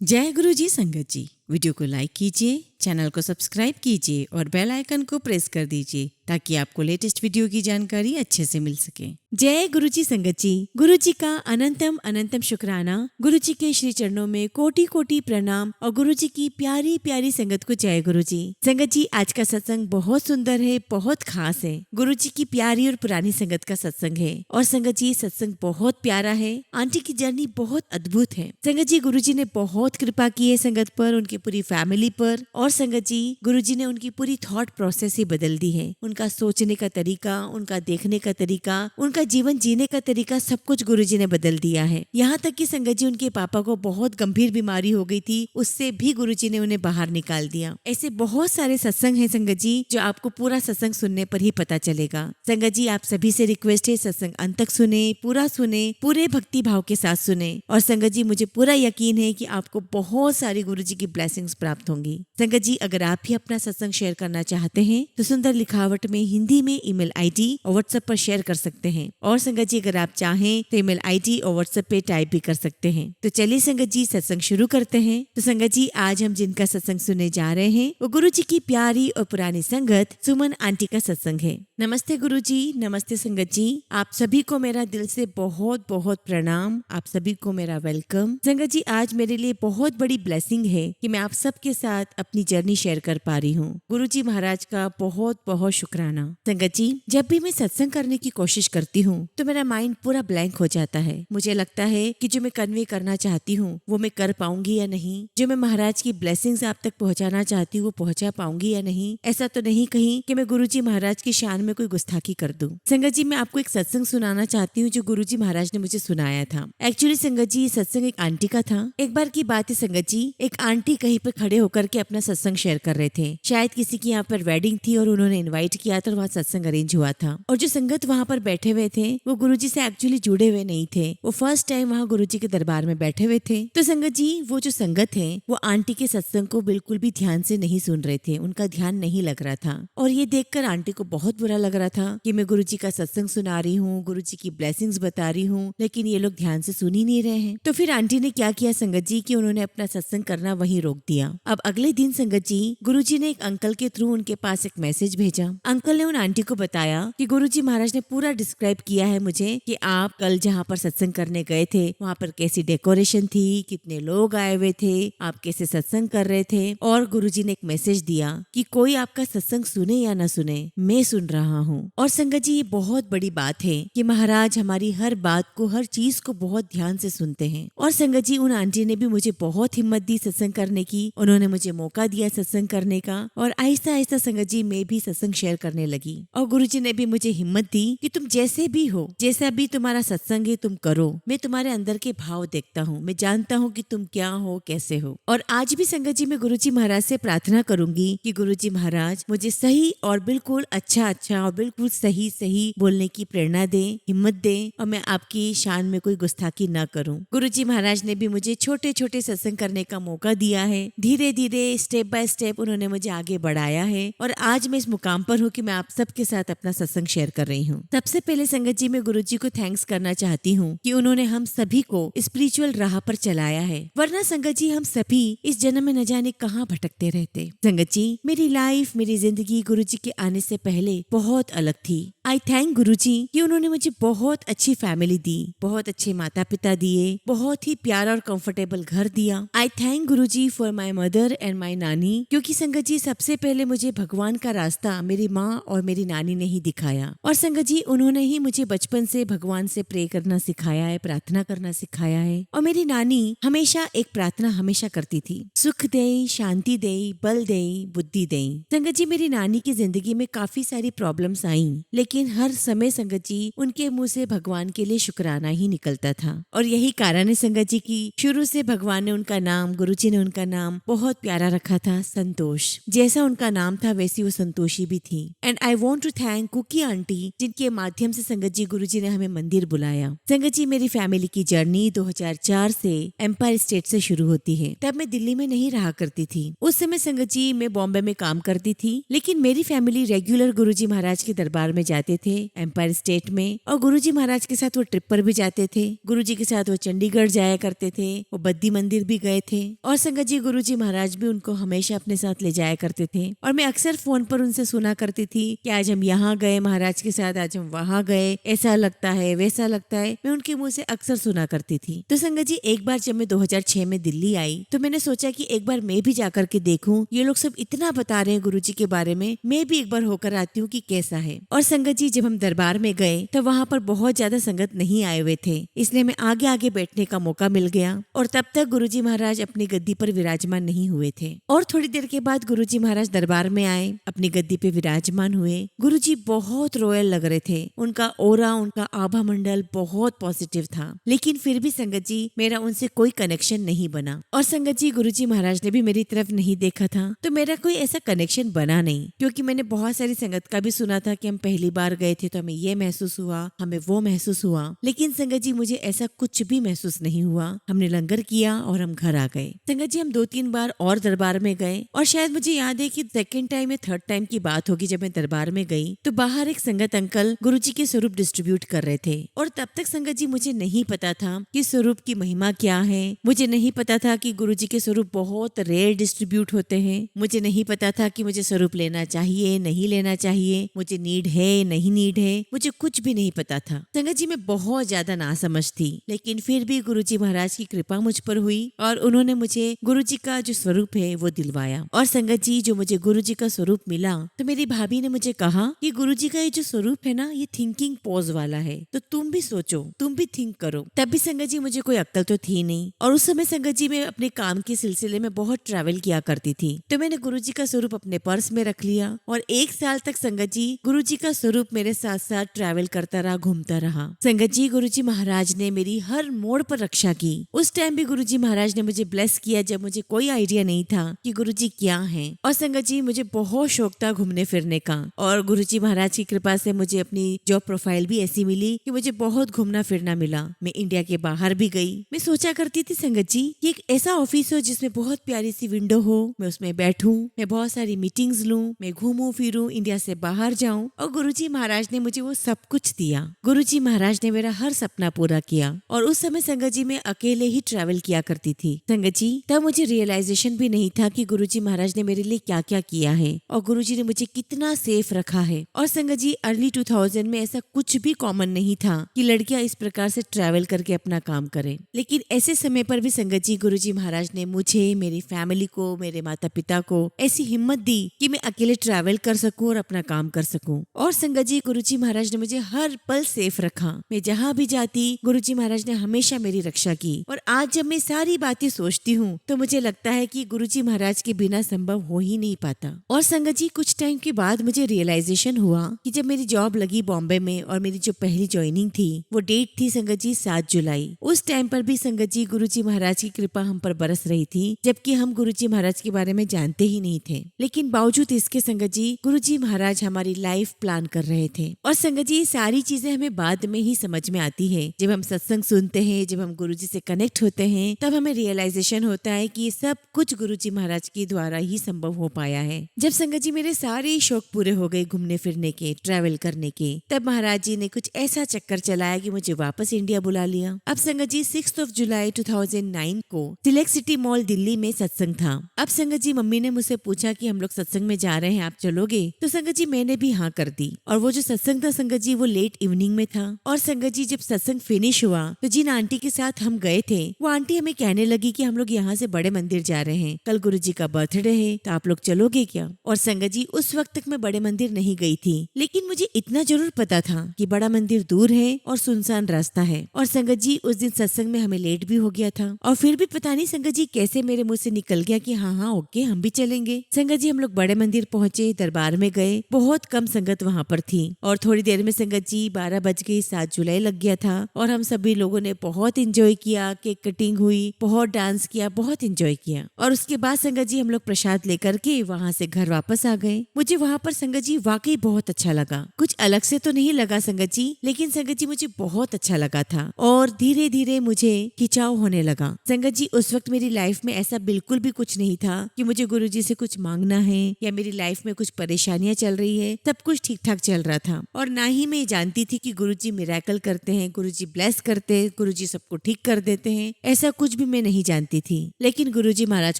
जय गुरु जी संगत जी। वीडियो को लाइक कीजिए, चैनल को सब्सक्राइब कीजिए और बेल आइकन को प्रेस कर दीजिए ताकि आपको लेटेस्ट वीडियो की जानकारी अच्छे से मिल सके। जय गुरु जी संगत जी। गुरु जी का अनंतम अनंतम शुक्राना। गुरु जी के श्री चरणों में कोटि कोटि प्रणाम और गुरु जी की प्यारी प्यारी संगत को जय गुरु जी। संगत जी, आज का सत्संग बहुत सुंदर है, बहुत खास है। गुरु जी की प्यारी और पुरानी संगत का सत्संग है। और संगत जी, सत्संग बहुत प्यारा है। आंटी की जर्नी बहुत अद्भुत है। संगत जी, गुरु जी ने बहुत कृपा की है संगत पर, उनकी पूरी फैमिली पर। और संगत जी, गुरु जी ने उनकी पूरी थॉट प्रोसेस ही बदल दी है। उनका सोचने का तरीका, उनका देखने का तरीका, उनका जीवन जीने का तरीका, सब कुछ गुरु जी ने बदल दिया है। यहाँ तक कि संगत जी, उनके पापा को बहुत गंभीर बीमारी हो गई थी, उससे भी गुरु जी ने उन्हें बाहर निकाल दिया। ऐसे बहुत सारे सत्संग है संगत जी, जो आपको पूरा सत्संग सुनने पर ही पता चलेगा। संगत जी, आप सभी से रिक्वेस्ट है, सत्संग अंत तक सुने, पूरा सुने, पूरे भक्ति भाव के साथ सुने। और संगत जी, मुझे पूरा यकीन है कि आपको बहुत सारी गुरु जी की ब्लेसिंग्स प्राप्त होंगी। संगत जी, अगर आप भी अपना सत्संग शेयर करना चाहते हैं तो सुंदर लिखावट में हिंदी में ईमेल आईडी और व्हाट्सएप पर शेयर कर सकते हैं। और संगत जी, अगर आप चाहें तो ईमेल आईडी और व्हाट्सएप पे टाइप भी कर सकते हैं। तो चलिए संगत जी, सत्संग शुरू करते हैं। तो संगत जी, आज हम जिनका सत्संग सुनने जा रहे हैं वो गुरु जी की प्यारी और पुरानी संगत सुमन आंटी का सत्संग है। नमस्ते गुरु जी, नमस्ते संगत जी। आप सभी को मेरा दिल से बहुत बहुत प्रणाम, आप सभी को मेरा वेलकम। संगत जी, आज मेरे लिए बहुत बड़ी ब्लेसिंग है कि मैं आप सबके साथ अपनी जर्नी शेयर कर पा रही हूँ। गुरु जी महाराज का बहुत बहुत शुक्राना। संगत जी, जब भी मैं सत्संग करने की कोशिश करती हूँ तो मेरा माइंड पूरा ब्लैंक हो जाता है। मुझे लगता है कि जो मैं कन्वे करना चाहती हूँ वो मैं कर पाऊंगी या नहीं, जो मैं महाराज की ब्लेसिंग्स आप तक पहुँचाना चाहती हूँ वो पहुँचा पाऊंगी या नहीं। ऐसा तो नहीं कहीं कि मैं गुरु जी महाराज की शान में कोई गुस्ताखी कर दूं। संगत जी, मैं आपको एक सत्संग सुनाना चाहती हूँ जो गुरु जी महाराज ने मुझे सुनाया था। एक्चुअली संगत जी, सत्संग एक आंटी का था। एक बार की बात है संगत जी, एक आंटी कहीं पर खड़े होकर के अपना सत्संग शेयर कर रहे थे। शायद किसी की यहाँ पर वेडिंग थी और उन्होंने इन्वाइट किया था और वहाँ सत्संग अरेंज हुआ था। और जो संगत वहाँ पर बैठे हुए थे वो गुरु जी से एक्चुअली जुड़े हुए नहीं थे। वो फर्स्ट टाइम वहाँ गुरु जी के दरबार में बैठे हुए थे। तो संगत जी, वो जो संगत है वो आंटी के सत्संग को बिल्कुल भी ध्यान से नहीं सुन रहे थे, उनका ध्यान नहीं लग रहा था। और ये देखकर आंटी को बहुत बुरा लग रहा था कि मैं गुरु जी का सत्संग सुना रही हूँ, गुरु जी की ब्लेसिंग्स बता रही हूँ, लेकिन ये लोग ध्यान से सुन ही नहीं रहे हैं। तो फिर आंटी ने क्या किया संगत जी कि उन्होंने अपना सत्संग करना वहीं रोक दिया। अब अगले दिन संगत जी, गुरु जी ने एक अंकल के थ्रू उनके पास एक मैसेज भेजा। अंकल ने उन आंटी को बताया कि गुरु जी महाराज ने पूरा डिस्क्राइब किया है मुझे कि आप कल जहाँ पर सत्संग करने गए थे वहाँ पर कैसी डेकोरेशन थी, कितने लोग आए हुए थे, आप कैसे सत्संग कर रहे थे। और गुरु जी ने एक मैसेज दिया कि कोई आपका सत्संग सुने या ना सुने, मैं सुन रहा हूँ। और संगत जी, ये बहुत बड़ी बात है कि महाराज हमारी हर बात को, हर चीज को बहुत ध्यान से सुनते हैं। और संगत जी, उन आंटी ने भी मुझे बहुत हिम्मत दी सत्संग करने की, उन्होंने मुझे मौका दिया सत्संग करने का। और आहिस्ता आहिस्ता संगत जी, मैं भी सत्संग शेयर करने लगी। और गुरु जी ने भी मुझे हिम्मत दी कि तुम जैसे भी हो, जैसा भी तुम्हारा सत्संग है तुम करो, मैं तुम्हारे अंदर के भाव देखता हूँ, मैं जानता हूँ कि तुम क्या हो, कैसे हो। और आज भी संगत जी, मैं गुरु जी महाराज से प्रार्थना करूंगी कि गुरु जी महाराज मुझे सही और बिल्कुल अच्छा और बिल्कुल सही बोलने की प्रेरणा दे, हिम्मत दे, और मैं आपकी शान में कोई गुस्ताखी ना करूं। गुरु जी महाराज ने भी मुझे छोटे छोटे सत्संग करने का मौका दिया है। धीरे धीरे स्टेप बाय स्टेप उन्होंने मुझे आगे बढ़ाया है और आज मैं इस मुकाम पर हूँ कि मैं आप सबके साथ अपना सत्संग शेयर कर रही हूँ। सबसे पहले संगत जी, मैं गुरु जी को थैंक्स करना चाहती हूँ कि उन्होंने हम सभी को स्पिरिचुअल राह पर चलाया है, वरना संगत जी हम सभी इस जन्म में न जाने कहाँ भटकते रहते। संगत जी, मेरी लाइफ, मेरी जिंदगी गुरु जी के आने से पहले बहुत अलग थी। आई थैंक गुरु जी कि उन्होंने मुझे बहुत अच्छी फैमिली दी, बहुत अच्छे माता पिता दिए, बहुत ही प्यारा और कंफर्टेबल घर दिया। I thank Guru ji for my mother and my नानी, क्योंकि संगत जी सबसे पहले मुझे भगवान का रास्ता मेरी माँ और मेरी नानी ने ही दिखाया। और संगत जी, उन्होंने ही मुझे बचपन से भगवान से प्रे करना सिखाया है, प्रार्थना करना सिखाया है। और मेरी नानी हमेशा एक प्रार्थना हमेशा करती थी, सुख दे, शांति दे, बल दे, बुद्धि दे। संगत जी, मेरी नानी की जिंदगी में काफी सारी प्रॉब्लम्स आई, लेकिन हर समय संगत जी उनके मुंह से भगवान के लिए शुक्राना ही निकलता था। और यही कारण है संगत जी की शुरू से भगवान ने उनका नाम, गुरु जी ने उनका नाम बहुत प्यारा रखा था, संतोष। जैसा उनका नाम था वैसी वो संतोषी भी थी। And I want to thank cookie aunty, जिनके माध्यम से संगत जी गुरु जी ने हमें मंदिर बुलाया। संगत जी, मेरी फैमिली की जर्नी 2004 से एम्पायर स्टेट से शुरू होती है। तब मैं दिल्ली में नहीं रहा करती थी। उस समय संगत जी मैं बॉम्बे में काम करती थी, लेकिन मेरी फैमिली रेगुलर गुरु जी महाराज के दरबार में जाती जाते थे एम्पायर स्टेट में, और गुरुजी महाराज के साथ वो ट्रिप पर भी जाते थे। गुरुजी के साथ वो चंडीगढ़ जाया करते थे, वो बद्दी मंदिर भी गए थे, और संगत जी गुरुजी महाराज भी उनको हमेशा अपने साथ ले जाया करते थे। और मैं अक्सर फोन पर उनसे सुना करती थी कि आज हम यहाँ गए महाराज के साथ, आज हम वहाँ गए, ऐसा लगता है वैसा लगता है, मैं उनके मुंह से अक्सर सुना करती थी। तो संगत जी एक बार जब मैं 2006 में दिल्ली आई तो मैंने सोचा कि एक बार मैं भी जाकर के देखूं, ये लोग सब इतना बता रहे हैं गुरुजी के बारे में, मैं भी एक बार होकर आती हूँ कि कैसा है। और संगत जी जब हम दरबार में गए तो वहाँ पर बहुत ज्यादा संगत नहीं आए हुए थे, इसलिए मैं आगे आगे बैठने का मौका मिल गया, और तब तक गुरुजी महाराज अपनी गद्दी पर विराजमान नहीं हुए थे। और थोड़ी देर के बाद गुरुजी महाराज दरबार में आए, अपनी गद्दी पे विराजमान हुए। गुरुजी बहुत रॉयल लग रहे थे, उनका ओरा, उनका आभा मंडल बहुत पॉजिटिव था, लेकिन फिर भी संगत जी मेरा उनसे कोई कनेक्शन नहीं बना। और संगत जी गुरुजी महाराज ने भी मेरी तरफ नहीं देखा था, तो मेरा कोई ऐसा कनेक्शन बना नहीं, क्योंकि मैंने बहुत सारी संगत का भी सुना था कि हम पहली बार गए थे तो हमें ये महसूस हुआ, हमें वो महसूस हुआ, लेकिन संगत जी मुझे ऐसा कुछ भी महसूस नहीं हुआ। हमने लंगर किया और हम घर आ गए। संगत जी हम 2-3 बार और दरबार में गए, और शायद मुझे याद है कि सेकेंड टाइम या थर्ड टाइम की बात होगी जब मैं दरबार में गई तो बाहर एक संगत अंकल गुरुजी के स्वरूप डिस्ट्रीब्यूट कर रहे थे, और तब तक संगत जी मुझे नहीं पता था कि स्वरूप की महिमा क्या है, मुझे नहीं पता था कि गुरुजी के स्वरूप बहुत रेयर डिस्ट्रीब्यूट होते हैं, मुझे नहीं पता था कि मुझे स्वरूप लेना चाहिए नहीं लेना चाहिए, मुझे नीड है नहीं नीड है, मुझे कुछ भी नहीं पता था। संगत जी मैं बहुत ज्यादा नासमझ थी, लेकिन फिर भी गुरुजी महाराज की कृपा मुझ पर हुई और उन्होंने मुझे गुरुजी का जो स्वरूप है वो दिलवाया। और संगत जी जो मुझे गुरुजी का स्वरूप मिला तो मेरी भाभी ने मुझे कहा कि गुरुजी का ये जो स्वरूप है ना, ये थिंकिंग पॉज वाला है, तो तुम भी सोचो, तुम भी थिंक करो। तब भी संगत जी मुझे कोई अक्ल तो थी नहीं, और उस समय संगत जी मैं अपने काम के सिलसिले में बहुत ट्रैवल किया करती थी, तो मैंने गुरुजी का स्वरूप अपने पर्स में रख लिया, और 1 साल तक संगत जी गुरुजी का स्वरूप मेरे साथ साथ ट्रैवल करता रहा, घूमता रहा। संगत जी गुरुजी महाराज ने मेरी हर मोड़ पर रक्षा की। उस टाइम भी गुरुजी महाराज ने मुझे ब्लेस किया जब मुझे कोई आइडिया नहीं था कि गुरुजी क्या है। और संगत जी मुझे बहुत शौक था घूमने फिरने का, और गुरुजी महाराज की कृपा से मुझे अपनी जॉब प्रोफाइल भी ऐसी मिली कि मुझे बहुत घूमना फिरना मिला। मैं इंडिया के बाहर भी गई। मैं सोचा करती थी संगत जी कि एक ऐसा ऑफिस हो जिसमें बहुत प्यारी सी विंडो हो, मैं उसमें बैठूं, मैं बहुत सारी मीटिंग्स लूं, मैं घूमूं फिरूं, इंडिया से बाहर जाऊं, और गुरुजी महाराज ने मुझे वो सब कुछ दिया। गुरुजी महाराज ने मेरा हर सपना पूरा किया। और उस समय संगत जी मैं अकेले ही ट्रैवल किया करती थी। संगत जी तब मुझे रियलाइजेशन भी नहीं था कि गुरुजी महाराज ने मेरे लिए क्या क्या किया है, और गुरुजी ने मुझे कितना सेफ रखा है। और संगत जी अर्ली 2000 में ऐसा कुछ भी कॉमन नहीं था कि लड़कियां इस प्रकार से ट्रैवल करके अपना काम करें, लेकिन ऐसे समय पर भी संगत जी गुरुजी महाराज ने मुझे, मेरी फैमिली को, मेरे माता पिता को ऐसी हिम्मत दी कि मैं अकेले ट्रैवल कर सकूं और अपना काम कर सकूं। और संगत जी गुरुजी महाराज ने मुझे हर पल सेफ रखा। मैं जहाँ भी जाती गुरुजी महाराज ने हमेशा मेरी रक्षा की। और आज जब मैं सारी बातें सोचती हूँ तो मुझे लगता है कि गुरुजी महाराज के बिना संभव हो ही नहीं पाता। और संगत जी कुछ टाइम के बाद मुझे रियलाइजेशन हुआ कि जब मेरी जॉब लगी बॉम्बे में और मेरी जो पहली ज्वाइनिंग थी वो डेट थी संगत जी 7 जुलाई। उस टाइम पर भी संगत जी गुरुजी महाराज की कृपा हम पर बरस रही थी, जबकि हम गुरुजी महाराज के बारे में जानते ही नहीं थे। लेकिन बावजूद इसके संगत जी गुरुजी महाराज हमारी लाइफ प्लान कर रहे थे। और संगत जी ये सारी चीजें हमें बाद में ही समझ में आती है। जब हम सत्संग सुनते हैं, जब हम गुरुजी से कनेक्ट होते हैं, तब हमें रियलाइजेशन होता है कि ये सब कुछ गुरुजी महाराज के द्वारा ही संभव हो पाया है। जब संगत जी मेरे सारे शौक पूरे हो गए घूमने फिरने के, ट्रैवल करने के, तब महाराज जी ने कुछ ऐसा चक्कर चलाया कि मुझे वापस इंडिया बुला लिया। अब संगत जी 6 जुलाई 2009 को सिलेक्ट सिटी मॉल दिल्ली में सत्संग था। अब संगत जी मम्मी ने मुझसे पूछा कि हम लोग सत्संग में जा रहे हैं, आप चलोगे? तो संगत जी मैंने भी हाँ कर दी। और वो जो सत्संग था संगत जी वो लेट इवनिंग में था। और संगत जी जब सत्संग फिनिश हुआ तो जिन आंटी के साथ हम गए थे वो आंटी हमें कहने लगी कि हम लोग यहाँ से बड़े मंदिर जा रहे हैं, कल गुरुजी का बर्थडे है, तो आप लोग चलोगे क्या? और संगत जी उस वक्त तक मैं बड़े मंदिर नहीं गई थी, लेकिन मुझे इतना जरूर पता था कि बड़ा मंदिर दूर है और सुनसान रास्ता है। और संगत जी उस दिन सत्संग में हमें लेट भी हो गया था, और फिर भी पता नहीं संगत जी कैसे मेरे मुंह से निकल गया कि हाँ हाँ ओके हम भी चलेंगे। संगत जी हम लोग बड़े मंदिर पहुंचे, दरबार में गए, बहुत कम संगत वहाँ पर थी। और थोड़ी देर में संगत जी 12 बज गई, 7 जुलाई लग गया था, और हम सभी लोगों ने बहुत इंजॉय किया, केक कटिंग हुई, बहुत डांस किया, बहुत इंजॉय किया। और उसके बाद संगत जी हम लोग प्रसाद लेकर के वहाँ से घर वापस आ गए। मुझे वहाँ पर संगत जी वाकई बहुत अच्छा लगा। कुछ अलग से तो नहीं लगा संगत जी, लेकिन संगत जी मुझे बहुत अच्छा लगा था, और धीरे धीरे मुझे खिंचाव होने लगा। संगत जी उस वक्त मेरी लाइफ में ऐसा बिल्कुल भी कुछ नहीं था कि मुझे गुरुजी से कुछ मांगना है या मेरी लाइफ में कुछ परेशानियां चल रही है, सब कुछ ठीक ठाक चल चल रहा था और ना ही मैं जानती थी कि गुरुजी मिरेकल करते हैं, गुरुजी ब्लेस करते हैं, गुरुजी सबको ठीक कर देते हैं। ऐसा कुछ भी मैं नहीं जानती थी, लेकिन गुरुजी महाराज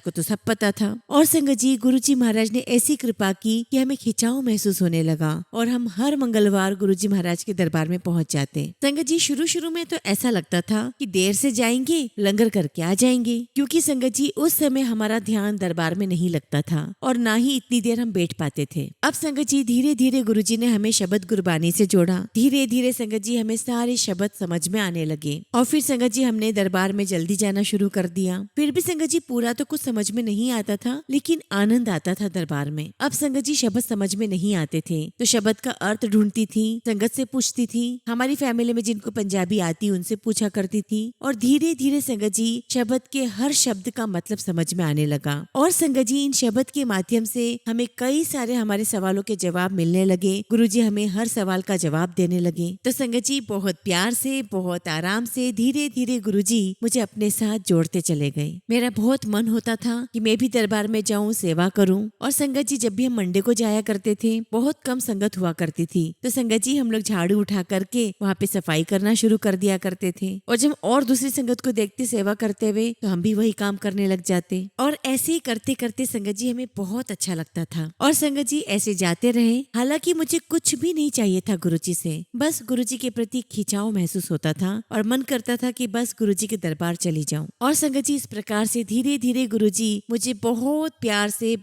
को तो सब पता था। और संगत जी, गुरुजी महाराज ने ऐसी कृपा की कि हमें खिंचाव महसूस होने लगा और हम हर मंगलवार गुरुजी महाराज के दरबार में पहुंच जाते। संगत जी, शुरू शुरू में तो ऐसा लगता था कि देर से जाएंगे, लंगर करके आ जाएंगे, क्योंकि संगत जी उस समय हमारा ध्यान दरबार में नहीं लगता था और ना ही इतनी देर हम बैठ पाते थे। अब संगत जी धीरे धीरे गुरुजी ने हमें शब्द गुरबानी से जोड़ा। धीरे धीरे संगत जी हमें सारे शब्द समझ में आने लगे और फिर संगत जी हमने दरबार में जल्दी जाना शुरू कर दिया। फिर भी संगत जी पूरा तो कुछ समझ में नहीं आता था, लेकिन आनंद आता था दरबार में। अब संगत जी शब्द समझ में नहीं आते थे तो शब्द का अर्थ ढूंढती थी, संगत से पूछती थी, हमारी फैमिली में जिनको पंजाबी आती उनसे पूछा करती थी और धीरे धीरे संगत जी शब्द के हर शब्द का मतलब समझ में आने लगा। और संगत जी इन शब्द के माध्यम से हमें कई सारे हमारे सवालों के जवाब मिलने लगे। गुरुजी हमें हर सवाल का जवाब देने लगे। तो संगत जी बहुत प्यार से, बहुत आराम से धीरे धीरे गुरुजी मुझे अपने साथ जोड़ते चले गए। मेरा बहुत मन होता था कि मैं भी दरबार में जाऊं, सेवा करूं। और संगत जी जब भी हम मंडे को जाया करते थे, बहुत कम संगत हुआ करती थी, तो संगत जी हम लोग झाड़ू उठा करके वहाँ पे सफाई करना शुरू कर दिया करते थे। और जब और दूसरी संगत को देखते सेवा करते हुए तो हम भी वही काम करने लग जाते। और ऐसे ही करते करते संगत जी हमें बहुत अच्छा लगता था। और संगत जी ऐसे जाते रहे। हालांकि मुझे कुछ भी नहीं चाहिए था गुरुजी से, बस गुरुजी के प्रति खिंचाव महसूस होता था और मन करता था कि बस गुरुजी के दरबार चली जाऊं। और संगत जी इस प्रकार से धीरे धीरे गुरुजी मुझे बहुत प्यार से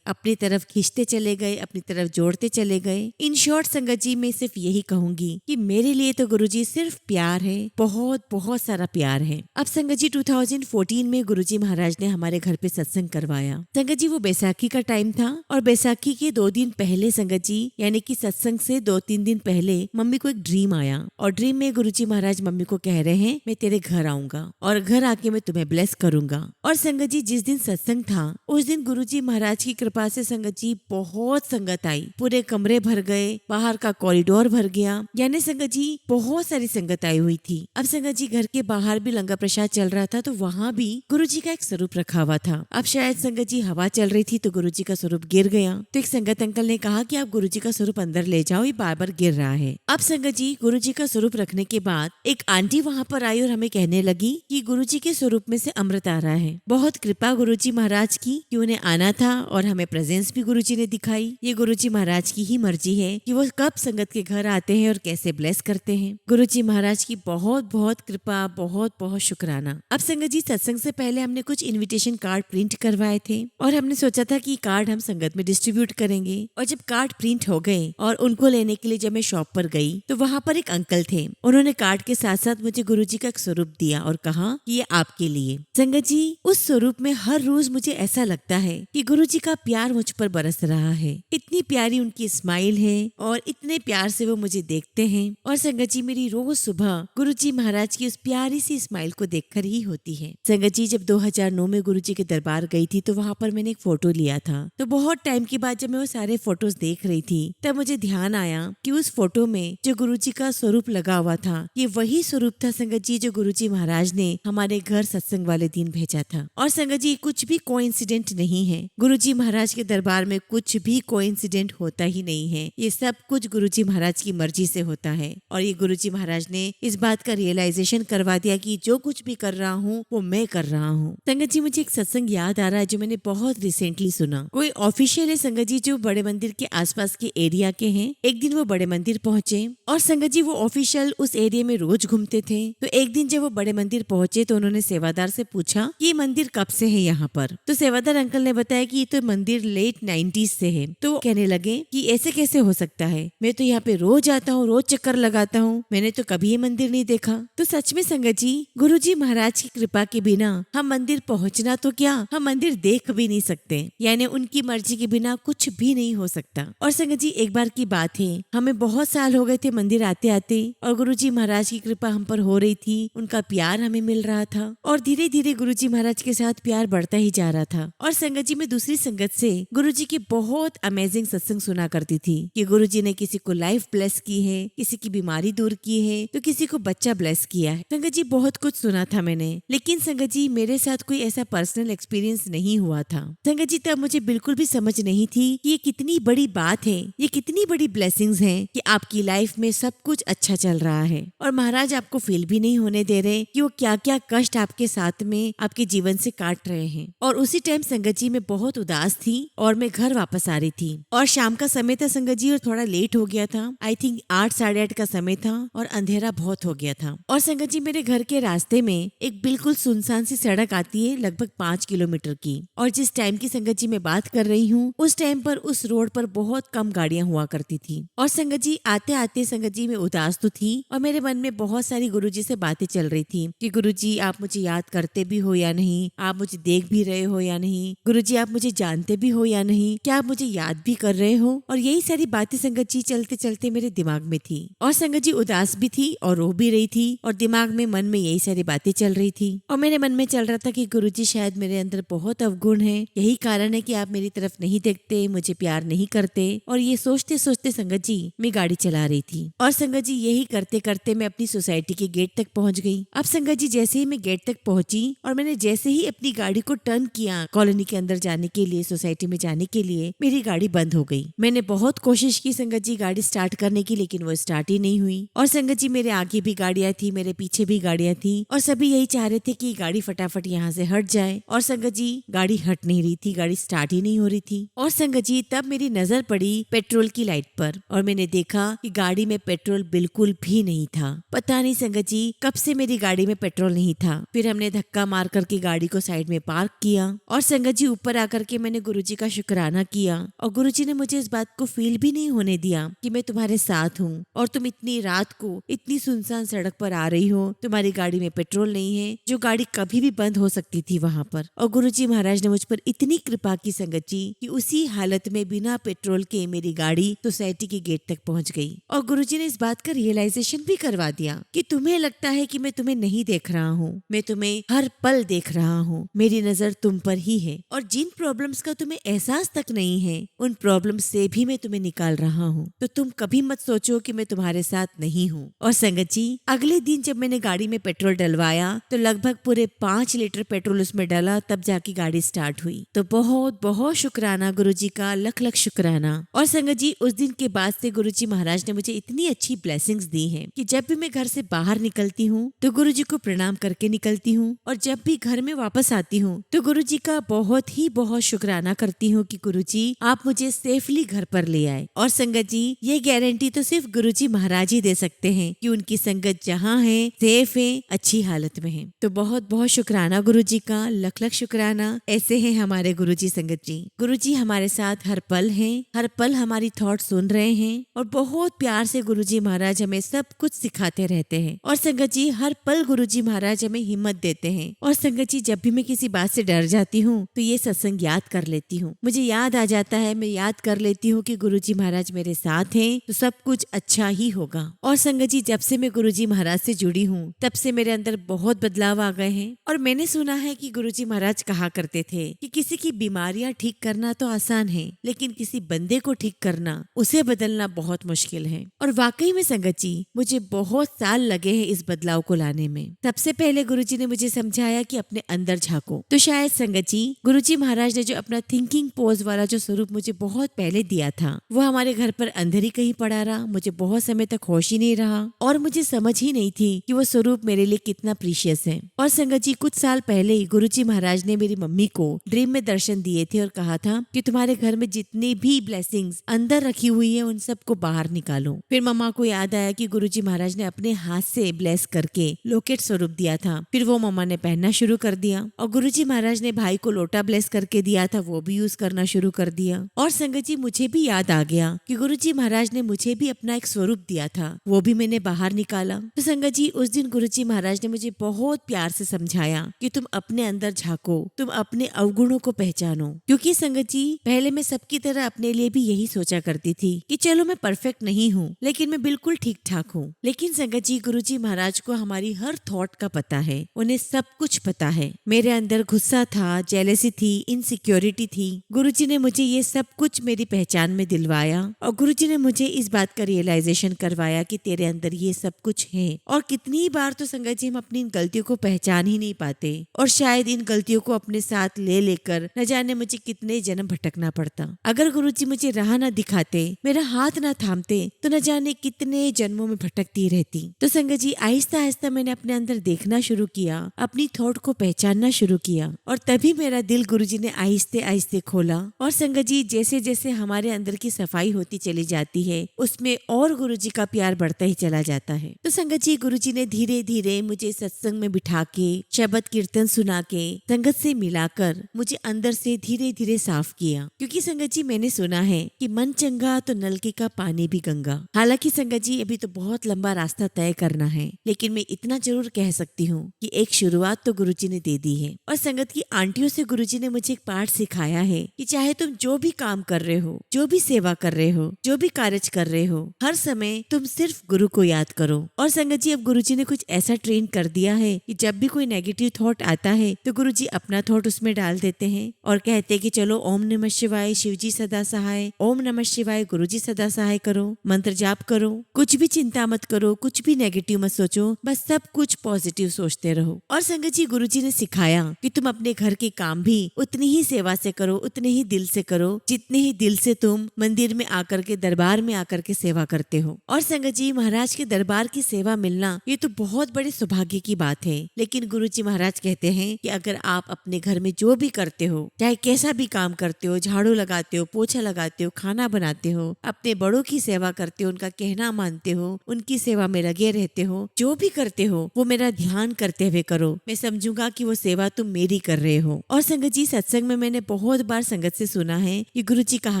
अपनी तरफ खींचते चले गए, अपनी तरफ जोड़ते चले गए। इन शॉर्ट संगत जी मैं सिर्फ यही कहूंगी कि मेरे लिए तो गुरुजी सिर्फ प्यार है, बहुत सारा प्यार है। अब संगत जी 2014 में गुरुजी महाराज ने हमारे घर पे सत्संग करवाया। संगत जी वो बैसाखी का टाइम था और बैसाखी के 2 दिन पहले संगत जी यानी कि सत्संग से 2-3 दिन पहले मम्मी को एक ड्रीम आया और ड्रीम में गुरुजी महाराज मम्मी को कह रहे हैं, मैं तेरे घर आऊंगा और घर आके मैं तुम्हें ब्लेस करूंगा। और संगत जी जिस दिन सत्संग था उस दिन गुरुजी महाराज की कृपा से संगत जी बहुत संगत आई, पूरे कमरे भर गए, बाहर का कॉरिडोर भर गया, यानी संगत जी बहुत सारी संगत आई हुई थी। अब संगत जी घर के बाहर भी लंगर प्रसाद चल रहा था तो वहाँ भी गुरुजी का एक स्वरूप रखा हुआ था। अब शायद संगत जी हवा चल रही थी तो गुरुजी का स्वरूप गिर गया। तो एक संगत अंकल ने कहा कि आप गुरुजी का स्वरूप अंदर ले जाओ, ये बार बार गिर रहा है। अब संगत जी गुरुजी का स्वरूप रखने के बाद एक आंटी वहाँ पर आई और हमें कहने लगी कि गुरुजी के स्वरूप में से अमृत आ रहा है। बहुत कृपा गुरुजी महाराज की कि उन्हें आना था और हमें प्रेजेंस भी गुरुजी ने दिखाई। ये गुरुजी महाराज की ही मर्जी है कि वो कब संगत के घर आते हैं और कैसे ब्लेस करते हैं। गुरुजी महाराज की बहुत बहुत कृपा, बहुत बहुत शुक्राना। अब संगत जी सत्संग से पहले हमने कुछ इनविटेशन कार्ड प्रिंट करवाए थे और हमने सोचा था कि कार्ड हम संगत में डिस्ट्रीब्यूट करेंगे। और जब कार्ड प्रिंट हो गए और उनको लेने के लिए जब मैं शॉप पर गई तो वहाँ पर एक अंकल थे। उन्होंने कार्ड के साथ साथ मुझे गुरुजी का एक स्वरूप दिया और कहा कि ये आपके लिए। संगत जी उस स्वरूप में हर रोज मुझे ऐसा लगता है कि गुरुजी का प्यार मुझ पर बरस रहा है। इतनी प्यारी उनकी स्माइल है और इतने प्यार से वो मुझे देखते हैं। और संगत जी मेरी रोज सुबह गुरुजी महाराज की उस प्यारी सी स्माइल को देखकर ही होती है। संगत जी जब 2009 में गुरुजी के दरबार गई थी तो वहाँ पर मैंने एक फोटो लिया था। तो बहुत टाइम के बाद जब मैं वो सारे फोटोज देख रही थी तब मुझे ध्यान आया कि उस फोटो में जो गुरुजी का स्वरूप लगा हुआ था ये वही स्वरूप था संगत जी जो गुरुजी महाराज ने हमारे घर सत्संग वाले दिन भेजा था। और संगत जी कुछ भी कोइंसिडेंट नहीं है, गुरुजी महाराज के दरबार में कुछ भी कोइंसिडेंट होता ही नहीं है। ये सब कुछ गुरुजी महाराज की मर्जी से होता है और ये गुरुजी महाराज ने इस बात का रियलाइजेशन करवा दिया कि जो कुछ भी कर रहा हूँ वो मैं कर रहा हूँ। संगत जी मुझे एक सत्संग याद आ रहा है जो मैंने बहुत रिसेंटली सुना। कोई ऑफिशियल है संगत जी जो बड़े मंदिर के आसपास के एरिया के हैं। एक दिन वो बड़े मंदिर पहुंचे और संगत जी वो ऑफिशियल उस एरिया में रोज घूमते थे। तो एक दिन जब वो बड़े मंदिर पहुंचे तो उन्होंने सेवादार से पूछा ये मंदिर कब से है यहाँ पर। तो सेवादार अंकल ने बताया कि ये तो मंदिर लेट 90s से है। तो कहने लगे कि ऐसे कैसे हो सकता है, मैं तो यहाँ पे रोज आता हूँ, रोज चक्कर लगाता हूँ, मैंने तो कभी ये मंदिर नहीं देखा। तो सच में संगत जी गुरुजी महाराज की कृपा के बिना हम मंदिर पहुँचना तो क्या, हम मंदिर देख भी नहीं सकते। यानी उनकी मर्जी के बिना कुछ भी नहीं हो सकता। और संगत जी एक बार की बात है, हमें बहुत साल हो गए थे मंदिर आते आते और गुरुजी महाराज की कृपा हम पर हो रही थी, उनका प्यार हमें मिल रहा था और धीरे धीरे गुरुजी महाराज के साथ प्यार बढ़ता ही जा रहा था। और संगत जी मैं दूसरी संगत से गुरुजी की बहुत अमेजिंग सत्संग सुना करती थी कि गुरुजी ने किसी को लाइफ ब्लेस की है, किसी की बीमारी दूर की है, तो किसी को बच्चा ब्लेस किया है। संगत जी बहुत कुछ सुना था मैंने, लेकिन संगत जी मेरे साथ कोई ऐसा पर्सनल एक्सपीरियंस नहीं हुआ था। संगत जी तब मुझे बिल्कुल भी समझ नहीं थी कि ये कितनी बड़ी बात है ये कितनी बड़ी ब्लेसिंग्स हैं कि आपकी लाइफ में सब कुछ अच्छा चल रहा है और महाराज आपको फील भी नहीं होने दे रहे कि वो क्या क्या कष्ट आपके साथ में आपके जीवन से काट रहे हैं। और उसी टाइम संगत जी मैं बहुत उदास थी और मैं घर वापस आ रही थी और शाम का समय था संगत जी और थोड़ा लेट हो गया था। आई थिंक 8 साढ़े 8 का समय था और अंधेरा बहुत हो गया था। और संगत जी मेरे घर के रास्ते में एक बिल्कुल सुनसान सी सड़क आती है लगभग 5 किलोमीटर की। और जिस टाइम की संगत जी मैं बात कर रही हूँ उस टाइम पर उस रोड पर बहुत कम गाड़ियां हुआ करती थी। और संगत जी आते आते संगत जी मैं उदास तो थी और मेरे मन में बहुत सारी गुरुजी से बातें चल रही थी कि गुरुजी आप मुझे याद करते भी हो या नहीं, आप मुझे देख भी रहे हो या नहीं, गुरुजी आप मुझे जानते भी हो या नहीं, क्या आप मुझे याद भी कर रहे हो। और यही सारी बातें संगत जी चलते चलते मेरे दिमाग में थी और संगत जी उदास भी थी और रो भी रही थी और दिमाग में मन में यही सारी बातें चल रही थी। और मेरे मन में चल रहा था कि गुरुजी शायद मेरे अंदर बहुत अवगुण है, यही कारण है कि आप मेरी तरफ नहीं देखते, मुझे प्यार नहीं करते। और ये सोचते सोचते संगत जी मैं गाड़ी चला रही थी और संगत जी यही करते करते मैं अपनी सोसाइटी के गेट तक पहुंच गई। अब संगत जी जैसे ही मैं गेट तक पहुंची और मैंने जैसे ही अपनी गाड़ी को टर्न किया कॉलोनी के अंदर जाने के लिए, सोसाइटी में जाने के लिए, मेरी गाड़ी बंद हो गई। मैंने बहुत कोशिश की संगत जी गाड़ी स्टार्ट करने की, लेकिन वो स्टार्ट ही नहीं हुई। और संगत जी मेरे आगे भी गाड़ियां थी, मेरे पीछे भी गाड़ियां थी और सभी यही चाह रहे थे कि गाड़ी फटाफट यहाँ से हट जाए। और संगत जी गाड़ी हट नहीं रही थी, गाड़ी स्टार्ट ही नहीं हो रही थी। और संगत जी तब मेरी नजर पड़ी पेट्रोल की लाइट पर और मैंने देखा कि गाड़ी में पेट्रोल बिल्कुल भी नहीं था। पता नहीं संगत जी कब से मेरी गाड़ी में पेट्रोल नहीं था। फिर हमने धक्का मार करके गाड़ी को साइड में पार्क किया और संगत जी ऊपर आकर के मैंने गुरुजी का शुक्राना किया और गुरुजी ने मुझे इस बात को फील भी नहीं होने दिया कि मैं तुम्हारे साथ हूँ और तुम इतनी रात को इतनी सुनसान सड़क पर आ रही हो, तुम्हारी गाड़ी में पेट्रोल नहीं है, जो गाड़ी कभी भी बंद हो सकती थी वहाँ पर। और गुरुजी महाराज ने मुझ पर इतनी कृपा की संगत जी कि उसी हालत में बिना पेट्रोल के मेरी गाड़ी सोसाइटी के गेट तक पहुँच गई। और गुरुजी ने इस बात का रियलाइजेशन भी करवा दिया कि तुम्हें लगता है कि मैं तुम्हें नहीं देख रहा हूँ, मैं तुम्हें हर पल देख रहा हूँ, मेरी नजर तुम पर ही है और जिन प्रॉब्लम्स का तुम्हें एहसास तक नहीं है उन प्रॉब्लम्स से भी मैं तुम्हें निकाल रहा हूँ। तो तुम कभी मत सोचो कि मैं तुम्हारे साथ नहीं हूँ। और संगत जी अगले दिन जब मैंने गाड़ी में पेट्रोल डलवाया तो लगभग पूरे 5 लीटर पेट्रोल उसमें डला, तब जाके गाड़ी स्टार्ट हुई। तो बहुत बहुत शुक्राना गुरुजी का, लख लख शुक्राना। और संगत जी उस दिन के बाद से गुरुजी महाराज ने मुझे इतनी अच्छी ब्लेसिंग्स दी हैं कि जब भी मैं घर से बाहर निकलती हूँ तो गुरुजी को प्रणाम करके निकलती हूँ और जब भी घर में वापस आती हूँ तो गुरुजी का बहुत शुक्राना करती हूँ कि गुरुजी आप मुझे सेफली घर पर ले आए। और संगत जी ये गारंटी तो सिर्फ गुरुजी महाराज ही दे सकते हैं कि उनकी संगत जहाँ है सेफ है, अच्छी हालत में है। तो बहुत बहुत शुक्राना गुरुजी का, लख लख शुक्राना। ऐसे हैं हमारे गुरुजी संगत जी। गुरुजी हमारे साथ हर पल हैं, हर पल हमारी थॉट सुन रहे हैं और बहुत प्यार से गुरुजी महाराज हमें सब कुछ सिखाते रहते हैं। और संगत जी हर पल गुरुजी महाराज हमें हिम्मत देते हैं। और संगत जी जब भी मैं किसी बात से डर जाती हूँ तो ये सत्संग याद कर लेती हूँ, मुझे याद आ जाता है, मैं याद कर लेती हूँ कि गुरुजी महाराज मेरे साथ हैं तो सब कुछ अच्छा ही होगा। और संगत जी जब से मैं गुरुजी महाराज से जुड़ी हूँ तब से मेरे अंदर बहुत बदलाव आ गए हैं। और मैंने सुना है कि गुरुजी महाराज कहा करते थे कि किसी की बीमारियां ठीक करना तो आसान है, लेकिन किसी बंदे को ठीक करना, उसे बदलना बहुत मुश्किल है। और वाकई में संगत जी मुझे बहुत साल लगे हैं इस बदलाव को लाने में। सबसे पहले गुरुजी ने मुझे समझाया कि अपने अंदर झांको। तो शायद संगत जी गुरुजी महाराज ने जो अपना थिंकिंग पोज वाला जो स्वरूप मुझे बहुत पहले दिया था वो हमारे घर पर अंदर ही कहीं पड़ा रहा, मुझे बहुत समय तक होश ही नहीं रहा और मुझे समझ ही नहीं थी कि वो स्वरूप मेरे लिए कितना प्रीशियस है। और संगत जी कुछ साल पहले ही गुरुजी महाराज ने मेरी मम्मी को ड्रीम में दर्शन दिए थे और कहा था कि तुम्हारे घर में जितनी भी ब्लेसिंग्स अंदर रखी हुई है उन सबको बाहर निकालो। फिर मम्मा को याद आया कि गुरुजी महाराज ने अपने हाथ से ब्लेस करके लॉकेट स्वरूप दिया था, फिर वो मम्मा ने पहनना शुरू कर दिया। और गुरुजी महाराज ने भाई को लोटा ब्लेस करके दिया था, वो भी यूज करना शुरू कर दिया। और संगत जी मुझे भी याद आ गया कि गुरुजी महाराज ने मुझे भी अपना एक स्वरूप दिया था, वो भी मैंने बाहर निकाला। तो संगत जी उस दिन गुरुजी महाराज ने मुझे बहुत प्यार से समझाया कि तुम अपने अंदर झांको, तुम अपने अवगुणों को पहचानो। क्योंकि संगत जी पहले मैं सबकी तरह अपने लिए भी यही सोचा करती थी कि चलो मैं परफेक्ट नहीं हूँ लेकिन मैं बिल्कुल ठीक ठाक हूँ। लेकिन संगत जी गुरुजी महाराज को हमारी हर थॉट का पता है, उन्हें सब कुछ पता है। मेरे अंदर गुस्सा था, जेलसी थी, इनसिक्योरिटी थी, गुरुजी ने मुझे ये सब कुछ मेरी पहचान में दिलवाया और गुरुजी ने मुझे इस बात का रियलाइजेशन करवाया कि तेरे अंदर ये सब कुछ है। और कितनी बार तो संगत जी हम अपनी इन गलतियों को पहचान ही नहीं पाते और शायद इन गलतियों को अपने साथ ले लेकर न जाने मुझे कितने जन्म भटकना पड़ता। अगर गुरुजी मुझे राह राह न दिखाते, मेरा हाथ न थामते, तो न जाने कितने जन्मों में भटकती रहती। तो संगत जी आहिस्ता आहिस्ता मैंने अपने अंदर देखना शुरू किया, अपनी थॉट को पहचानना शुरू किया, और तभी मेरा दिल गुरुजी ने आहिस्ते आहिस्ते खोला। और संगत जी जैसे जैसे हमारे अंदर की सफाई होती चली जाती है, उसमें और गुरुजी का प्यार बढ़ता ही चला जाता है। तो संगत जी गुरुजी ने धीरे धीरे मुझे सत्संग में बिठा के, शब्द कीर्तन सुना के, संगत से मिलाकर मुझे अंदर से धीरे धीरे साफ किया। क्योंकि संगत जी मैंने सुना है कि मन चंगा तो नलके का पानी भी गंगा। हालांकि संगत जी अभी तो बहुत लंबा रास्ता तय करना है, लेकिन मैं इतना जरूर कह सकती हूँ कि एक शुरुआत तो गुरुजी ने दे दी है। और संगत की आंटियों से गुरुजी ने मुझे एक पाठ सिखाया है कि चाहे तुम जो भी काम कर रहे हो, जो भी सेवा कर रहे हो, जो भी कार्य कर रहे हो, हर समय तुम सिर्फ गुरु को याद करो। और संगत जी अब गुरुजी ने कुछ ऐसा ट्रेन कर दिया है कि जब भी कोई नेगेटिव थॉट आता है तो गुरुजी अपना थॉट उसमें डाल देते हैं और कहते हैं कि चलो ओम नमः शिवाय, शिवजी सदा सहाय, ओम नमः शिवाय, गुरुजी सदा सहाय करो, मंत्र जाप करो, कुछ भी चिंता मत करो, कुछ भी नेगेटिव मत सोचो, बस सब कुछ पॉजिटिव सोचते रहो। और संगत जी गुरुजी ने सिखाया कि तुम अपने घर के काम भी उतनी ही सेवा से करो, उतने ही दिल से करो, जितने ही दिल से तुम मंदिर में आकर के, दरबार में आकर के सेवा करते हो। और संगत जी महाराज के दरबार की सेवा मिलना ये तो बहुत बड़े सौभाग्य की बात है। लेकिन गुरुजी महाराज कहते हैं कि अगर आप अपने घर में जो भी करते हो, चाहे कैसा भी काम करते हो, झाड़ू लगाते हो, पोछा लगाते हो, खाना बनाते हो, अपने बड़ों की सेवा करते हो, उनका कहना मानते हो, उनकी सेवा में लगे रहते हो, जो भी करते हो वो मेरा ध्यान करते हुए करो। मैं समझूंगा कि वो सेवा तुम मेरी कर रहे हो। और संगत जी सत्संग में मैंने बहुत बार संगत से सुना है कि गुरुजी कहा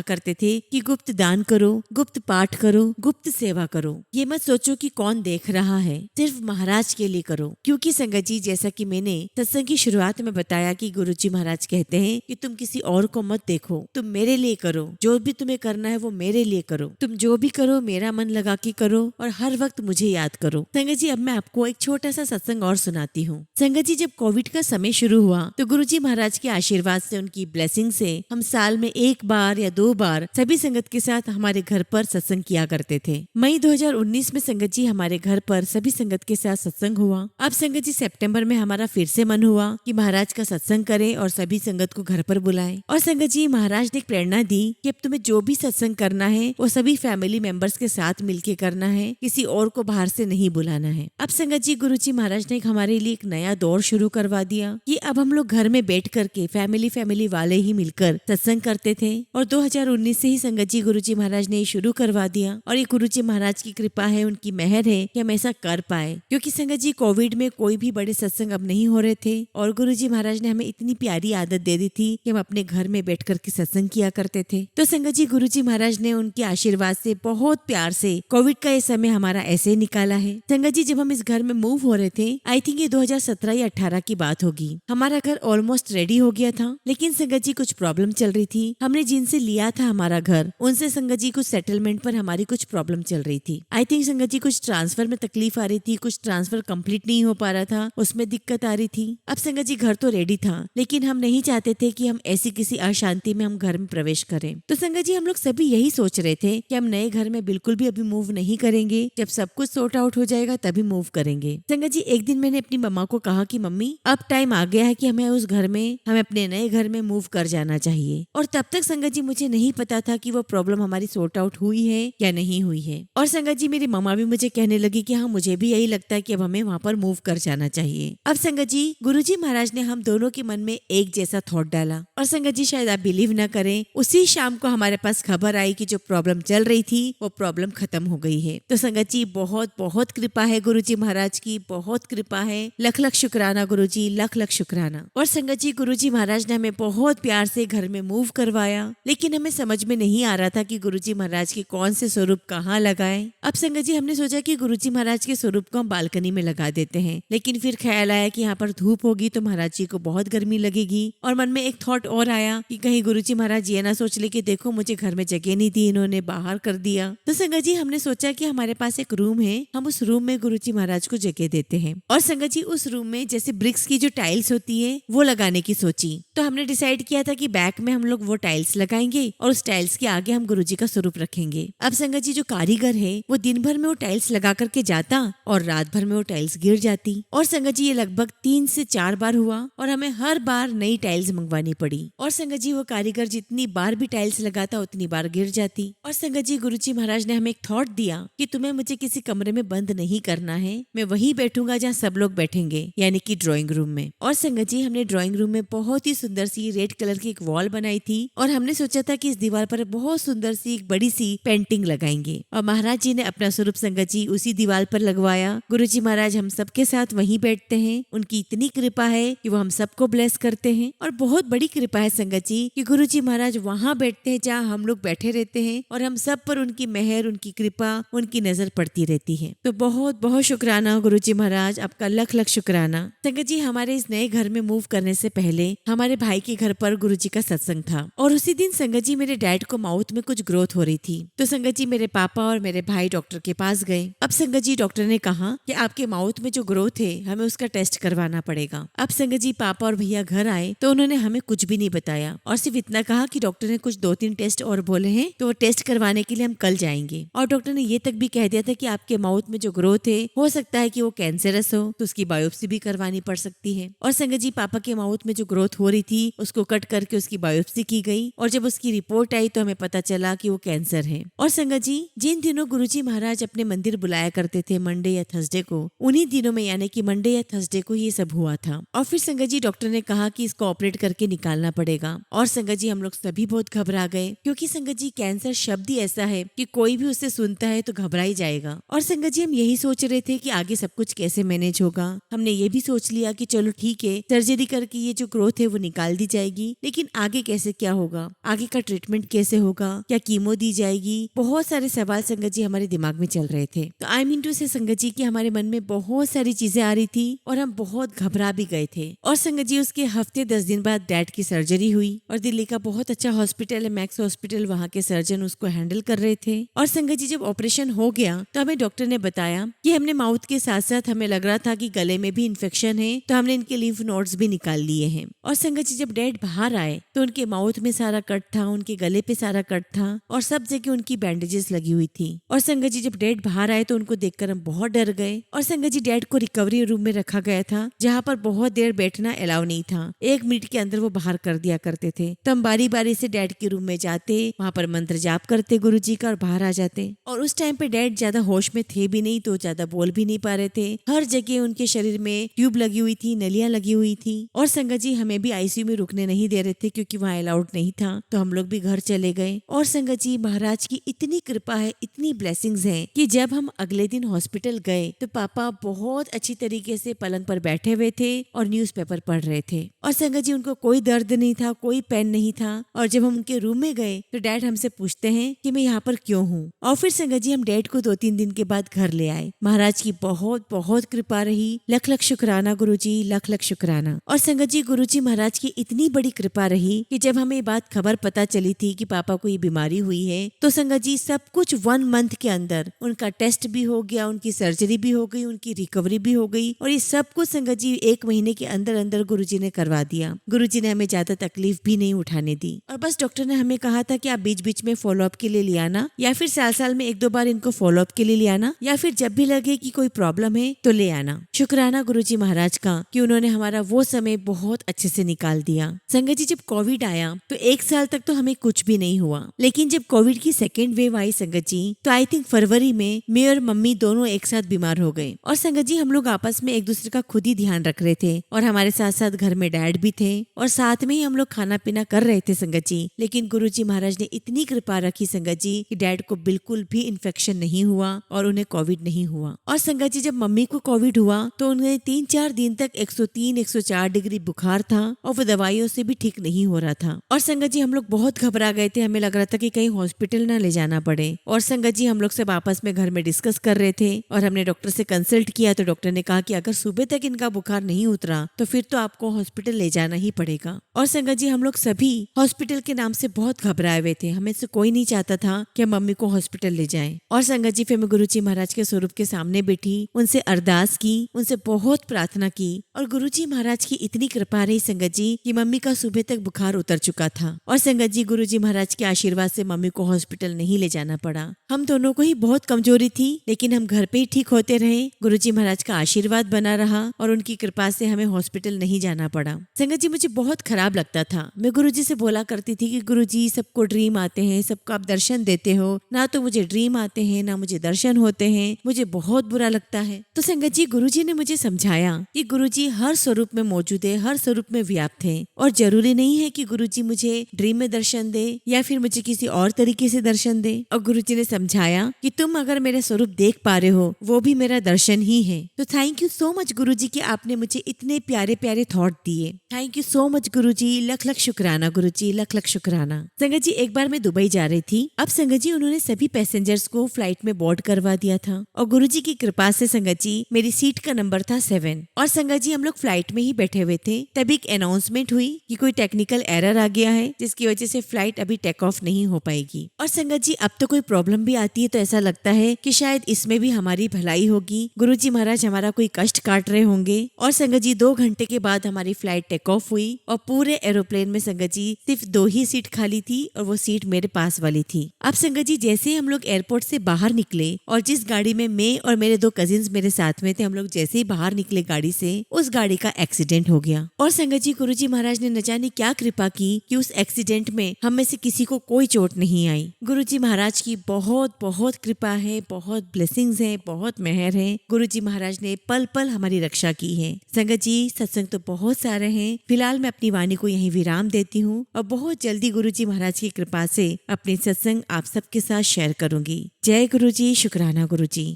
करते थे कि गुप्त दान करो, गुप्त पाठ करो, गुप्त सेवा करो। ये मत सोचो कि कौन देख रहा है, सिर्फ महाराज के लिए करो। क्योंकि संगत जी जैसा कि मैंने सत्संग की शुरुआत में बताया कि गुरुजी महाराज कहते हैं कि तुम किसी और को मत देखो, तुम मेरे लिए करो, जो भी तुम्हें करना है वो मेरे लिए करो, तुम जो भी करो मेरा मन लगा के करो और हर वक्त मुझे याद करो। संगत जी अब मैं आपको एक छोटा सा सत्संग और सुनाती हूँ। संगत जी जब कोविड का समय शुरू हुआ तो गुरुजी महाराज के आशीर्वाद से, उनकी ब्लेसिंग से हम साल में 1 बार या 2 बार सभी संगत के साथ हमारे घर पर सत्संग किया करते थे। मई 2019 में संगत जी हमारे घर पर सभी संगत के साथ सत्संग हुआ। अब संगत जी सितंबर में हमारा फिर से मन हुआ कि महाराज का सत्संग करें और सभी संगत को घर पर बुलाएं। और संगत जी महाराज ने एक प्रेरणा दी कि अब तुम्हें जो भी सत्संग करना है वो सभी फैमिली मेंबर्स के साथ मिलके करना है, किसी और को बाहर से नहीं बुलाना है। अब संगत जी गुरुजी महाराज ने हमारे लिए एक नया दौर शुरू करवा दिया कि अब हम लोग घर में बैठ करके फैमिली वाले ही मिलकर सत्संग करते थे। और 2019 से ही संगत जी गुरुजी महाराज ने शुरू करवा दिया। और ये गुरुजी महाराज की कृपा है, उनकी मेहर है कि हम ऐसा कर पाए। क्योंकि संगत जी कोविड में कोई भी बड़े सत्संग अब नहीं हो रहे थे और गुरुजी महाराज ने हमें इतनी प्यारी आदत दे दी थी कि हम अपने घर में बैठ करके सत्संग किया करते थे। तो संगत जी गुरुजी महाराज ने उनके आशीर्वाद से बहुत प्यार से कोविड का ये समय हमारा ऐसे निकाला है। संगत जी जब हम इस घर में मूव हो रहे थे, आई थिंक ये 2017 या 18 की बात होगी, हमारा घर ऑलमोस्ट रेडी हो गया था। लेकिन संगत जी कुछ प्रॉब्लम चल रही थी। हमने जिनसे लिया था हमारा घर, उनसे संगत जी कुछ सेटलमेंट पर हमारी कुछ प्रॉब्लम चल रही थी। आई थिंक संगत जी कुछ ट्रांसफर में तकलीफ आ रही थी, कुछ ट्रांसफर कंप्लीट नहीं हो पा रहा था, उसमें दिक्कत आ रही थी। अब संगत जी घर तो रेडी था, लेकिन हम नहीं चाहते थे कि हम ऐसी किसी अशांति में हम घर में प्रवेश करें। तो संगत जी हम लोग सभी यही सोच रहे थे कि हम नए घर में बिल्कुल भी अभी मूव नहीं करेंगे, जब सब कुछ सॉर्ट आउट हो जाएगा तभी मूव करेंगे। संगत जी एक दिन मैंने अपनी मम्मा को कहा कि मम्मी अब टाइम आ गया है कि हमें उस घर में, हमें अपने नए घर में मूव कर जाना चाहिए। और तब तक संगत जी मुझे नहीं पता था कि वो प्रॉब्लम हमारी सॉर्ट आउट हुई है या नहीं हुई है। और संगत जी मेरी मम्मा भी मुझे कहने लगी कि हाँ मुझे भी यही लगता है कि अब हमें वहाँ पर मूव कर जाना चाहिए। अब संगत जी गुरुजी महाराज ने हम दोनों के मन में एक जैसा थॉट डाला। और संगत जी शायद आप बिलीव न करें, उसी शाम को हमारे पास खबर आई कि जो प्रॉब्लम चल रही थी वो प्रॉब्लम खत्म हो गई है। तो संगत जी बहुत बहुत कृपा है गुरुजी महाराज की, बहुत कृपा है। लख लख शुक्राना गुरुजी, लख लख शुक्राना। और संगत जी गुरुजी महाराज ने हमें बहुत प्यार से घर में मूव करवाया। लेकिन हमें समझ में नहीं आ रहा था कि गुरुजी महाराज के कौन से स्वरूप कहाँ लगाएं। अब संगत जी हमने सोचा कि गुरुजी महाराज के स्वरूप को हम बालकनी में लगा देते हैं। लेकिन फिर ख्याल आया कि यहाँ पर धूप होगी तो महाराज जी को बहुत गर्मी लगेगी। और मन में एक थॉट और आया कि कहीं गुरुजी महाराज ये ना सोच ले कि देखो मुझे घर में जगह नहीं दी, इन्होंने बाहर कर दिया। तो संगत जी हमने सोचा कि हमारे पास एक रूम है, हम उस रूम में गुरुजी महाराज को जगह देते हैं। और संगत जी उस रूम में जैसे ब्रिक्स की जो टाइल्स होती है वो लगाने की सोची। तो हमने डिसाइड किया था कि बैक में हम लोग वो टाइल्स लगाएंगे और उस टाइल्स के आगे हम गुरुजी का स्वरूप रखेंगे। अब संगत जी जो कारीगर है वो दिन भर में वो टाइल्स लगा करके जाता और रात भर में वो टाइल्स गिर जाती। और संगत जी ये लगभग 3 से 4 बार हुआ और हमें हर बार नई टाइल्स मंगवानी पड़ी। और संगत जी वो कारीगर जितनी बार भी टाइल्स लगाता उतनी बार गिर जाती। और संगत जी गुरुजी महाराज ने हमें एक थॉट दिया कि तुम्हें मुझे किसी कमरे में बंद नहीं करना है, मैं वहीं बैठूंगा जहाँ सब लोग बैठेंगे, यानी कि ड्राइंग रूम में। और संगत जी हमने ड्राइंग रूम में बहुत ही सुंदर सी रेड कलर की एक वॉल बनाई थी और हमने सोचा था कि इस दीवार पर बहुत सुंदर सी एक बड़ी सी पेंटिंग लगाएंगे और महाराज जी ने अपना स्वरूप संगत जी उसी दीवार पर लगवाया। गुरुजी महाराज हम सबके साथ वहीं बैठते हैं, उनकी इतनी कृपा है कि वो हम सबको ब्लेस करते हैं। और बहुत बड़ी कृपा है संगत जी कि गुरुजी महाराज वहाँ बैठते हैं जहाँ हम लोग बैठे रहते हैं और हम सब पर उनकी मेहर, उनकी कृपा, उनकी नजर पड़ती रहती है। तो बहुत बहुत शुक्राना गुरुजी महाराज, आपका लख लख शुक्राना। संगत जी हमारे इस नए घर में मूव करने से पहले हमारे भाई के घर पर गुरुजी का सत्संग था और उसी दिन संगत जी मेरे डैड को माउथ में कुछ ग्रोथ हो रही थी। तो संगत जी मेरे पापा और मेरे भाई डॉक्टर के पास गए। अब संगत जी डॉक्टर ने कहा कि आपके माउथ में जो ग्रोथ है हमें उसका टेस्ट करवाना पड़ेगा। अब संगत जी पापा और भैया घर आए तो उन्होंने हमें कुछ भी नहीं बताया और सिर्फ इतना कहा कि डॉक्टर ने कुछ 2-3 टेस्ट और बोले हैं तो वो टेस्ट करवाने के लिए हम कल जाएंगे। और डॉक्टर ने ये तक भी कह दिया था कि आपके माउथ में जो ग्रोथ है हो सकता है कि वो कैंसरस हो, तो उसकी बायोप्सी भी करवानी पड़ सकती है। और संगत जी पापा के माउथ में जो ग्रोथ हो रही थी उसको कट करके उसकी बायोप्सी की गई और जब उसकी रिपोर्ट आई तो हमें पता चला कि वो कैंसर है। और संगत जी जिन दिनों गुरुजी महाराज अपने मंदिर बुलाया करते थे मंडे या थर्सडे को, उन्हीं दिनों में यानी कि मंडे या थर्सडे को ये सब हुआ था। और फिर संगत जी डॉक्टर ने कहा कि इसको ऑपरेट करके निकालना पड़ेगा। और संगत जी हम लोग सभी बहुत घबरा गए क्योंकि संगत जी कैंसर शब्द ही ऐसा है कि कोई भी उसे सुनता है तो घबरा ही जाएगा। और संगत जी हम यही सोच रहे थे कि आगे सब कुछ कैसे मैनेज होगा। हमने ये भी सोच लिया कि चलो ठीक है सर्जरी करके ये जो ग्रोथ है वो निकाल दी जाएगी, लेकिन आगे कैसे क्या होगा, आगे का ट्रीटमेंट कैसे होगा, क्या कीमो दी जाएगी, बहुत सारे सवाल संगत जी हमारे दिमाग में चल रहे थे। तो आई मीन टू से संगत जी कि हमारे मन में बहुत सारी चीजें आ रही थी और हम बहुत घबरा भी गए थे। और संगत जी उसके हफ्ते 10 दिन बाद डैड की सर्जरी हुई और दिल्ली का बहुत अच्छा हॉस्पिटल है मैक्स हॉस्पिटल, वहाँ के सर्जन उसको हैंडल कर रहे थे। और संगत जी जब ऑपरेशन हो गया तो हमें डॉक्टर ने बताया कि हमने माउथ के साथ साथ हमें लग रहा था कि गले में भी इन्फेक्शन है, तो हमने इनके लिम्फ नोड्स भी निकाल लिए हैं। और संगत जी जब डैड बाहर आए तो उनके माउथ में सारा कट था, उनके गले पे सारा कट था और सब जगह उनकी बैंडेजेस लगी हुई थी। और संगत जी जब डैड बाहर आए तो उनको देखकर हम बहुत डर गए। और संगत जी डैड को रिकवरी रूम में रखा गया था जहाँ पर बहुत देर बैठना अलाउ नहीं था, 1 मिनट के अंदर वो बाहर कर दिया करते थे। तो हम बारी बारी से डैड के रूम में जाते, वहाँ पर मंत्र जाप करते गुरुजी का और बाहर आ जाते। और उस टाइम पे डैड ज्यादा होश में थे भी नहीं तो ज्यादा बोल भी नहीं पा रहे थे। हर जगह उनके शरीर में ट्यूब लगी हुई थी, नलियां लगी हुई थी। और संगत जी हमें भी आईसीयू में रुकने नहीं दे रहे थे क्योंकि वहाँ अलाउड नहीं था, तो हम लोग भी घर चले गए। और संगत जी महाराज की इतनी कृपा है, इतनी ब्लेसिंग्स है कि जब हम अगले दिन हॉस्पिटल गए तो पापा बहुत अच्छी तरीके से पलंग पर बैठे हुए थे और न्यूज़पेपर पढ़ रहे थे। और संगत जी उनको कोई दर्द नहीं था, कोई पेन नहीं था। और जब हम उनके रूम में गए तो डैड हमसे पूछते हैं कि मैं यहाँ पर क्यों हूँ। और फिर संगत जी हम डैड को 2-3 दिन के बाद घर ले आए। महाराज की बहुत बहुत कृपा रही, लख लख शुक्राना गुरुजी, लख लख शुक्राना। और संगत जी गुरुजी महाराज की इतनी बड़ी कृपा रही कि जब हमें ये बात खबर पता चली थी कि पापा को ये बीमारी हुई है तो संगत जी सब कुछ 1 मंथ के अंदर उनका टेस्ट भी हो गया, उनकी सर्जरी भी हो गई, उनकी रिकवरी भी हो गई। और ये सब कुछ संगत जी 1 महीने के अंदर अंदर गुरुजी ने करवा दिया। गुरुजी ने हमें ज्यादा तकलीफ भी नहीं उठाने दी। और बस डॉक्टर ने हमें कहा था कि आप बीच बीच में फॉलोअप के लिए ले आना, या फिर साल में 1-2 बार इनको फॉलोअप के लिए ले आना, या फिर जब भी लगे कि कोई प्रॉब्लम है तो ले आना। शुक्राना गुरुजी महाराज का कि उन्होंने हमारा वो समय बहुत अच्छे से निकाल दिया। संगत जी जब कोविड आया तो 1 साल तक तो हमें कुछ भी नहीं हुआ, लेकिन जब कोविड की सेकेंड वेव आई संगत जी तो आई थिंक फरवरी में मैं और मम्मी दोनों एक साथ बीमार हो गए। और संगत जी हम लोग आपस में एक दूसरे का खुद ही ध्यान रख रहे थे और हमारे साथ साथ घर में डैड भी थे और साथ में ही हम लोग खाना पीना कर रहे थे संगत जी। लेकिन गुरुजी महाराज ने इतनी कृपा रखी संगत जी कि डैड को बिल्कुल भी इन्फेक्शन नहीं हुआ और उन्हें कोविड नहीं हुआ। और संगत जी जब मम्मी को कोविड हुआ तो उन्हें 3-4 दिन तक 103-104 डिग्री बुखार था और वो दवाइयों से भी ठीक नहीं हो रहा था। और संगत जी हम लोग बहुत घबरा गए थे, हमें लग रहा था कि कहीं हॉस्पिटल ना ले जाना पड़े। और संगत जी हम लोग सब आपस में घर में डिस्कस कर रहे थे और हमने डॉक्टर से कंसल्ट किया तो डॉक्टर ने कहा कि अगर सुबह तक इनका बुखार नहीं उतरा तो फिर तो आपको हॉस्पिटल ले जाना ही पड़ेगा। और संगत जी हम लोग सभी हॉस्पिटल के नाम से बहुत घबराए हुए थे, हमें से कोई नहीं चाहता था कि मम्मी को हॉस्पिटल ले जाएं। और संगत जी फिर मैं गुरुजी महाराज के स्वरूप के सामने बैठी, उनसे अरदास की, उनसे बहुत प्रार्थना की और गुरुजी महाराज की इतनी कृपा रही संगत जी कि मम्मी का सुबह तक बुखार उतर चुका था। और संगत जी गुरुजी महाराज के आशीर्वाद से मम्मी को हॉस्पिटल नहीं ले जाना पड़ा। हम दोनों को ही बहुत कमजोरी थी लेकिन हम घर पे ही ठीक होते रहे। गुरुजी महाराज का आशीर्वाद बना रहा और उनकी कृपा से हमें हॉस्पिटल नहीं जाना पड़ा। संगत जी मुझे बहुत खराब लगता था, मैं गुरुजी से बोला करती थी कि गुरुजी सब सबको ड्रीम आते हैं, सबको आप दर्शन देते हो, ना तो मुझे ड्रीम आते हैं ना मुझे दर्शन होते हैं, मुझे बहुत बुरा लगता है। तो संगत जी, गुरुजी ने मुझे समझाया कि गुरुजी हर स्वरूप में मौजूद है, हर स्वरूप में व्याप्त है, और जरूरी नहीं है कि गुरुजी मुझे ड्रीम में दर्शन दे या फिर मुझे किसी और तरीके से दर्शन दे। और गुरुजी ने समझाया कि तुम अगर मेरा स्वरूप देख पा रहे हो वो भी मेरा दर्शन ही है। तो थैंक यू सो मच गुरुजी कि आपने मुझे इतने प्यारे प्यारे थॉट दिए। थैंक यू सो मच गुरुजी, लख लख शुक्राना गुरुजी, लख लख शुक्राना। संगत जी, एक बार मैं दुबई जा रही थी। अब संगत जी, उन्होंने सभी पैसेंजर्स को फ्लाइट में बोर्ड करवा दिया था, और गुरुजी की कृपा से संगत जी मेरी सीट का नंबर था 7। और संगत जी, हम लोग फ्लाइट में ही बैठे हुए थे, तभी एक अनाउंसमेंट हुई कि कोई टेक्निकल एरर आ गया है जिसकी वजह से फ्लाइट अभी टेक ऑफ नहीं हो पाएगी। और संगत जी, अब तो कोई प्रॉब्लम भी आती है तो ऐसा लगता है कि शायद इसमें भी हमारी भलाई होगी, गुरुजी महाराज हमारा कोई कष्ट काट रहे होंगे। और संगत जी, 2 घंटे के बाद हमारी फ्लाइट टेक ऑफ हुई, और पूरे एरोप्लेन में संगत जी सिर्फ 2 ही सीट खाली थी, और वो सीट मेरे पास वाली थी। अब संगत जी, जैसे ही हम लोग एयरपोर्ट से बाहर निकले, और जिस गाड़ी में मैं और मेरे 2 कजिन्स मेरे साथ में थे, हम लोग जैसे ही बाहर निकले गाड़ी से, उस गाड़ी का एक्सीडेंट हो गया। और संगत जी, गुरुजी महाराज ने न जाने क्या कृपा की कि उस एक्सीडेंट में हम में से किसी को कोई चोट नहीं आई। गुरुजी महाराज की बहुत बहुत कृपा है, बहुत ब्लेसिंग्स है, बहुत मेहर है। गुरुजी महाराज ने पल पल हमारी रक्षा की है। संगत जी, सत्संग तो बहुत सारे हैं, फिलहाल मैं अपनी वाणी को यहीं विराम देती हूँ, और बहुत जल्दी गुरुजी महाराज की कृपा से अपने सत्संग आप सबके साथ शेयर करूंगी। जय गुरुजी, शुक्राना गुरुजी।